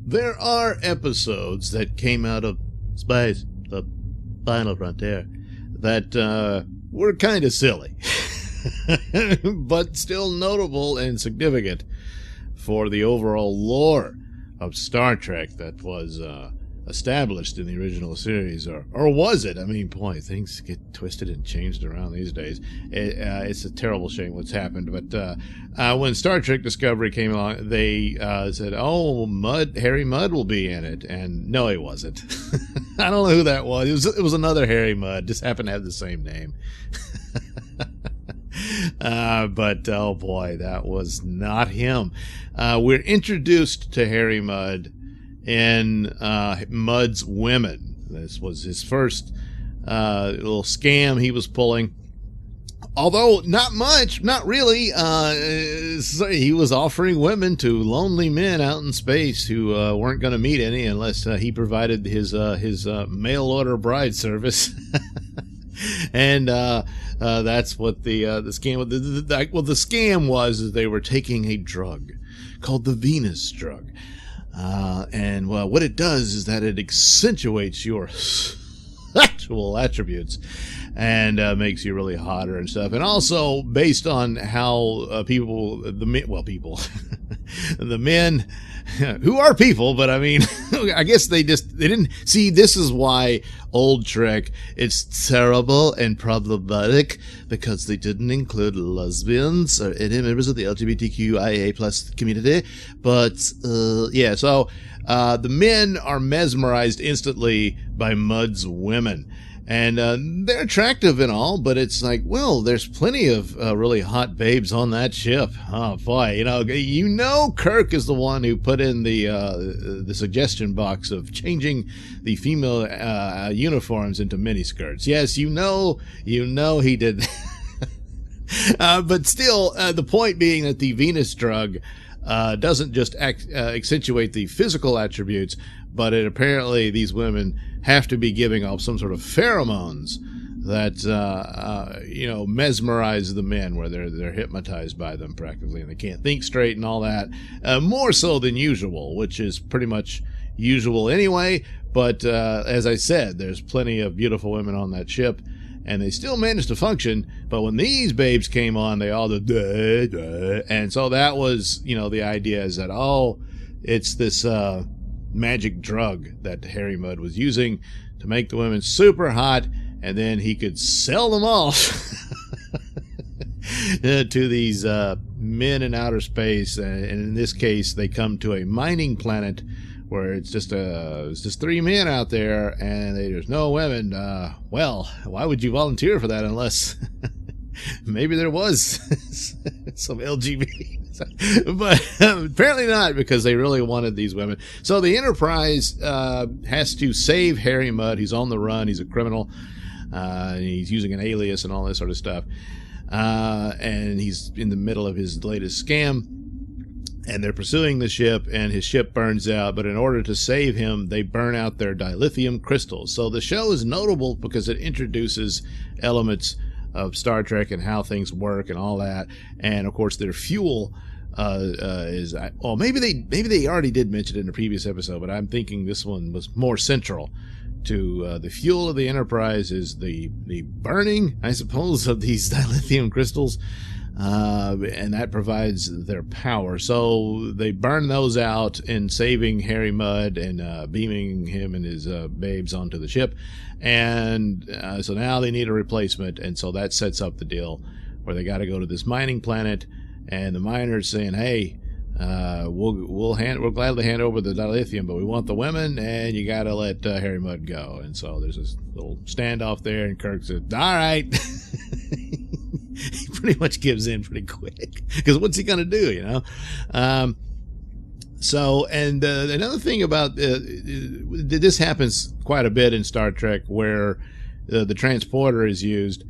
There are episodes that came out of space, the final frontier, that were kind of silly, but still notable and significant for the overall lore of Star Trek that was established in the original series, or was it? I mean, boy, things get twisted and changed around these days. It's a terrible shame what's happened, but when Star Trek Discovery came along, they said, oh, Harry Mudd will be in it, and no, he wasn't. I don't know who that was. It was another Harry Mudd, just happened to have the same name. But oh boy, that was not him. We're introduced to Harry Mudd in Mudd's Women. This was his first little scam he was pulling. Although not much, not really. He was offering women to lonely men out in space who weren't going to meet any unless he provided his mail order bride service. And that's what the scam. The scam was is they were taking a drug called the Venus drug. And what it does is that it accentuates your sexual attributes and makes you really hotter and stuff. And also based on how the men who are people, but I mean, I guess they didn't see. This is why old Trek, it's terrible and problematic, because they didn't include lesbians or any members of the LGBTQIA plus community. But so the men are mesmerized instantly by Mudd's women. And they're attractive and all, but it's like, well, there's plenty of really hot babes on that ship. Oh boy, you know, Kirk is the one who put in the suggestion box of changing the female uniforms into miniskirts. Yes, you know he did. But still, the point being that the Venus drug doesn't just accentuate the physical attributes, but it apparently these women have to be giving off some sort of pheromones that mesmerize the men, where they're hypnotized by them practically, and they can't think straight and all that. More so than usual, which is pretty much usual anyway. But as I said, there's plenty of beautiful women on that ship, and they still managed to function. But when these babes came on, they all did, and so that was, the idea is that, oh, it's this magic drug that Harry Mudd was using to make the women super hot, and then he could sell them off to these men in outer space. And in this case, they come to a mining planet where it's just three men out there, and there's no women. Well, why would you volunteer for that unless maybe there was some LGBT? But apparently not, because they really wanted these women. So the Enterprise has to save Harry Mudd. He's on the run. He's a criminal. He's using an alias and all this sort of stuff. And he's in the middle of his latest scam. And they're pursuing the ship, and his ship burns out. But in order to save him, they burn out their dilithium crystals. So the show is notable because it introduces elements of Star Trek and how things work and all that. And of course, their fuel is, well, maybe they already did mention it in the previous episode, but I'm thinking this one was more central to the fuel of the Enterprise is the burning, I suppose, of these dilithium crystals. And that provides their power. So they burn those out in saving Harry Mudd and beaming him and his babes onto the ship. And so now they need a replacement. And so that sets up the deal where they got to go to this mining planet. And the miners saying, hey, we'll gladly hand over the dilithium, but we want the women, and you got to let Harry Mudd go. And so there's this little standoff there, and Kirk says, all right. He pretty much gives in pretty quick, because what's he going to do, So, and another thing about this happens quite a bit in Star Trek, where the transporter is used,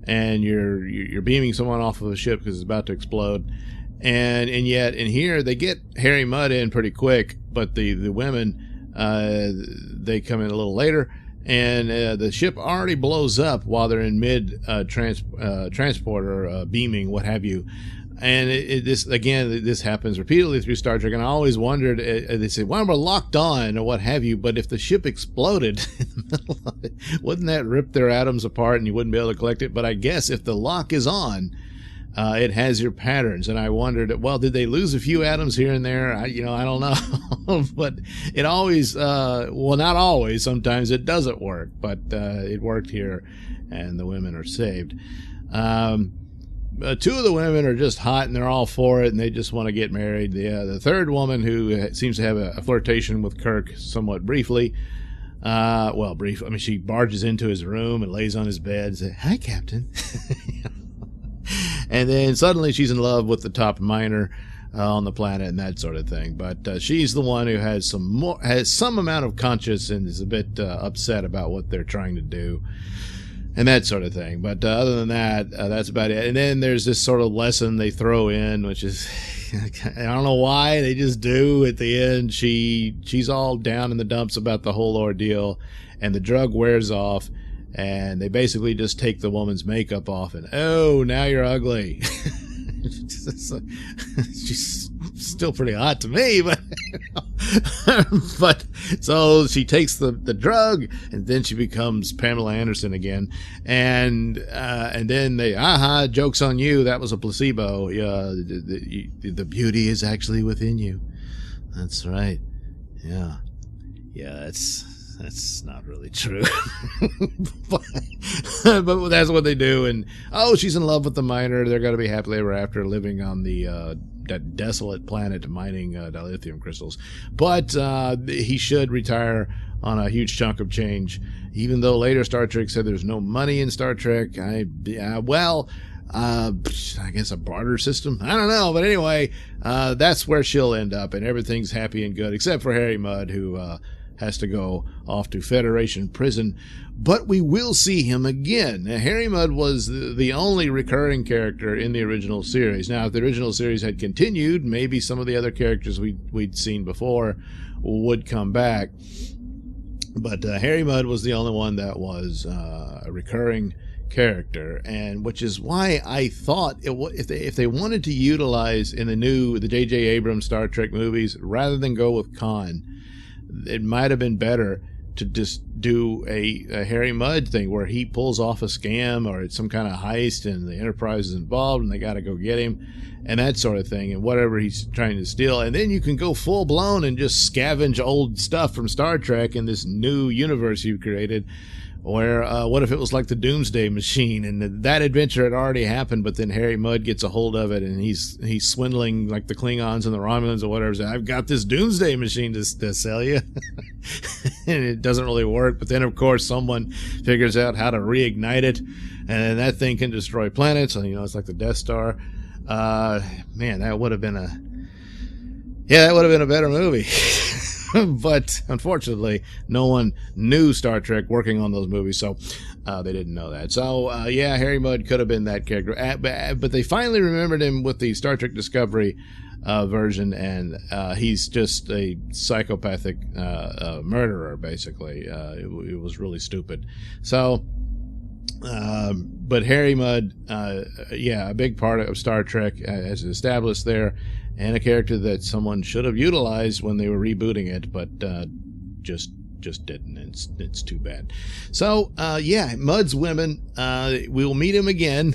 and you're beaming someone off of a ship because it's about to explode, and yet in here they get Harry Mudd in pretty quick, but the women they come in a little later. And the ship already blows up while they're in mid transporter beaming, what have you. And this happens repeatedly through Star Trek, and I always wondered, they say, well, we're locked on or what have you, but if the ship exploded in the middle of it, wouldn't that rip their atoms apart and you wouldn't be able to collect it? But I guess if the lock is on, it has your patterns. And I wondered, well, did they lose a few atoms here and there? I don't know. But it always, well, not always, sometimes it doesn't work, but it worked here, and the women are saved. Two of the women are just hot and they're all for it and they just want to get married. The third woman, who seems to have a flirtation with Kirk somewhat briefly, brief. I mean, she barges into his room and lays on his bed and says, "Hi, Captain." And then suddenly she's in love with the top miner on the planet and that sort of thing. But she's the one who has some amount of conscience and is a bit upset about what they're trying to do and that sort of thing. But other than that, that's about it. And then there's this sort of lesson they throw in, which is, I don't know why, they just do at the end. She's all down in the dumps about the whole ordeal, and the drug wears off, and they basically just take the woman's makeup off, and, oh, now you're ugly. She's still pretty hot to me, but but so she takes the drug, and then she becomes Pamela Anderson again, and then they, joke's on you, that was a placebo. The beauty is actually within you. That's right. Yeah, that's not really true. but that's what they do. And she's in love with the miner. They're going to be happily ever after, living on that desolate planet mining dilithium crystals. But he should retire on a huge chunk of change, even though later Star Trek said there's no money in Star Trek. I guess a barter system. I don't know. But anyway, that's where she'll end up, and everything's happy and good, except for Harry Mudd, who has to go off to Federation prison. But we will see him again. Now, Harry Mudd was the only recurring character in the original series. Now, if the original series had continued, maybe some of the other characters we'd seen before would come back. But Harry Mudd was the only one that was a recurring character, and which is why I thought if they wanted to utilize in the J.J. Abrams Star Trek movies, rather than go with Khan, it might have been better to just do a Harry Mudd thing where he pulls off a scam or it's some kind of heist and the Enterprise is involved and they got to go get him and that sort of thing, and whatever he's trying to steal. And then you can go full blown and just scavenge old stuff from Star Trek in this new universe you've created. Where, what if it was like the Doomsday Machine, and that adventure had already happened, but then Harry Mudd gets a hold of it, and he's swindling like the Klingons and the Romulans or whatever. So, I've got this Doomsday Machine to sell you. And it doesn't really work. But then, of course, someone figures out how to reignite it, and that thing can destroy planets. And, it's like the Death Star. Man, that would have been a better movie. But unfortunately, no one knew Star Trek working on those movies, so they didn't know that. So, Harry Mudd could have been that character. But they finally remembered him with the Star Trek Discovery version, and he's just a psychopathic murderer, basically. It was really stupid. So, but Harry Mudd, a big part of Star Trek, as established there, and a character that someone should have utilized when they were rebooting it, but just didn't. It's too bad. So, Mudd's women, we'll meet him again,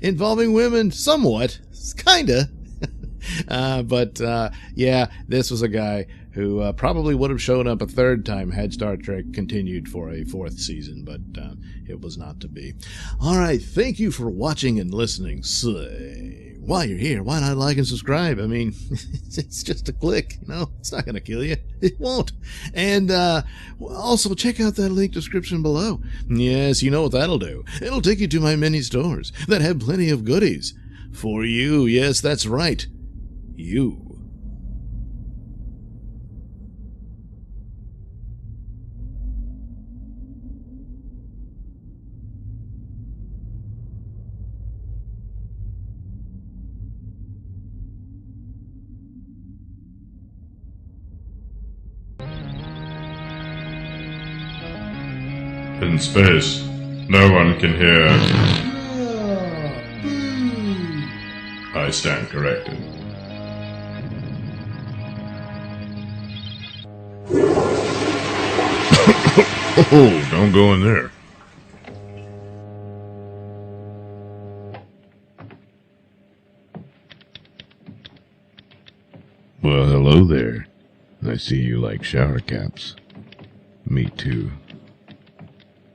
involving women somewhat, kinda. This was a guy who probably would have shown up a third time had Star Trek continued for a fourth season, but it was not to be. All right, thank you for watching and listening. While you're here, why not like and subscribe? I mean, it's just a click, it's not going to kill you. It won't. And also check out that link description below. Yes, you know what that'll do. It'll take you to my many stores that have plenty of goodies for you. Yes, that's right. You. In space, no one can hear. I stand corrected. Oh, don't go in there. Well, hello there. I see you like shower caps. Me too.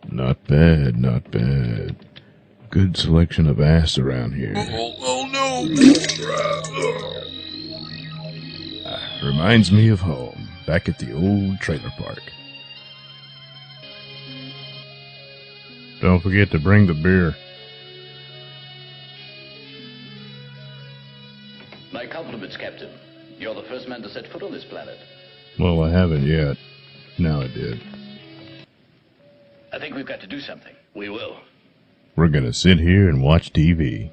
Not bad, not bad. Good selection of ass around here. Oh no! Reminds me of home, back at the old trailer park. Don't forget to bring the beer. My compliments, Captain. You're the first man to set foot on this planet. Well, I haven't yet. Now I did. I think we've got to do something. We will. We're gonna sit here and watch TV.